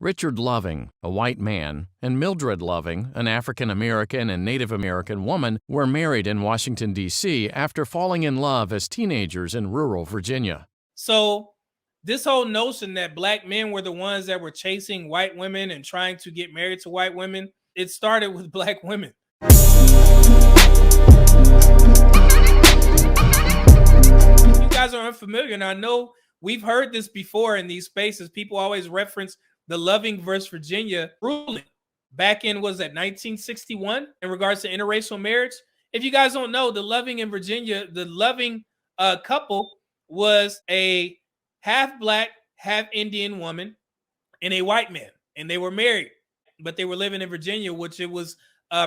Richard Loving, a white man, and Mildred Loving, an African American and Native American woman, were married in Washington, D.C. after falling in love as teenagers in rural Virginia. So this whole notion that black men were the ones that were chasing white women and trying to get married to white women, it started with black women. If you guys are unfamiliar, and I know we've heard this before in these spaces, people always reference the Loving versus Virginia ruling back in, was that 1961 in regards to interracial marriage. If you guys don't know, the Loving in Virginia, the Loving couple was a half black, half Indian woman and a white man, and they were married, but they were living in Virginia, which it was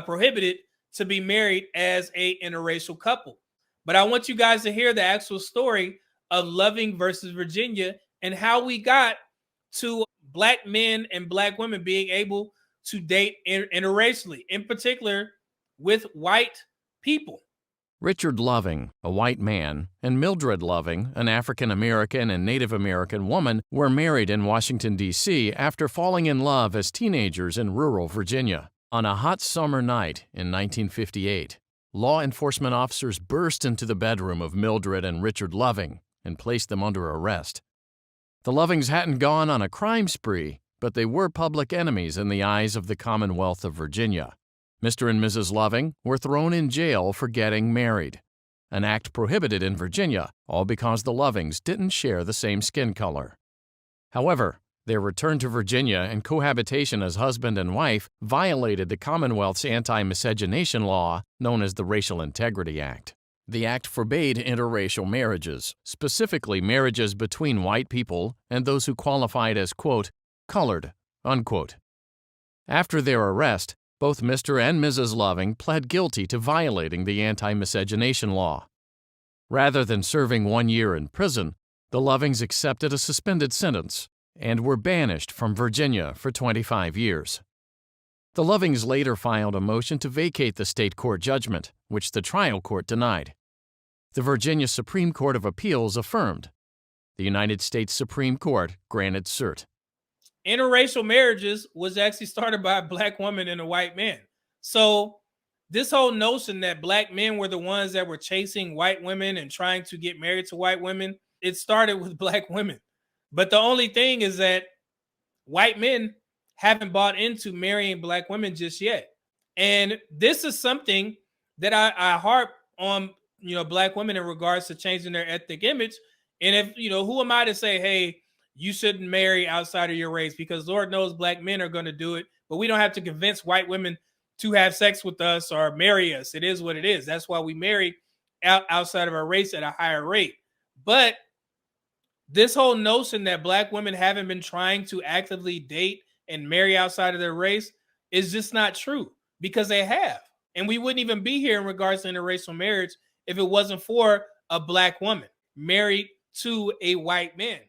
prohibited to be married as a interracial couple. But I want you guys to hear the actual story of Loving versus Virginia and how we got to black men and black women being able to date interracially, in particular with white people. Richard Loving, a white man, and Mildred Loving, an African American and Native American woman, were married in Washington, D.C. after falling in love as teenagers in rural Virginia. On a hot summer night in 1958, law enforcement officers burst into the bedroom of Mildred and Richard Loving and placed them under arrest. The Lovings hadn't gone on a crime spree, but they were public enemies in the eyes of the Commonwealth of Virginia. Mr. and Mrs. Loving were thrown in jail for getting married, an act prohibited in Virginia, all because the Lovings didn't share the same skin color. However, their return to Virginia and cohabitation as husband and wife violated the Commonwealth's anti-miscegenation law known as the Racial Integrity Act. The act forbade interracial marriages, specifically marriages between white people and those who qualified as, quote, colored, unquote. After their arrest, both Mr. and Mrs. Loving pled guilty to violating the anti-miscegenation law. Rather than serving 1 year in prison, the Lovings accepted a suspended sentence and were banished from Virginia for 25 years. The Lovings later filed a motion to vacate the state court judgment, which the trial court denied. The Virginia Supreme Court of Appeals affirmed. The United States Supreme Court granted cert. Interracial marriages was actually started by a black woman and a white man. So this whole notion that black men were the ones that were chasing white women and trying to get married to white women, it started with black women. But the only thing is that white men haven't bought into marrying black women just yet. And this is something that I harp on, black women in regards to changing their ethnic image. And if, who am I to say, hey, you shouldn't marry outside of your race, because Lord knows black men are going to do it, but we don't have to convince white women to have sex with us or marry us. It is what it is. That's why we marry outside of our race at a higher rate. But this whole notion that black women haven't been trying to actively date and marry outside of their race is just not true, because they have. And we wouldn't even be here in regards to interracial marriage if it wasn't for a black woman married to a white man.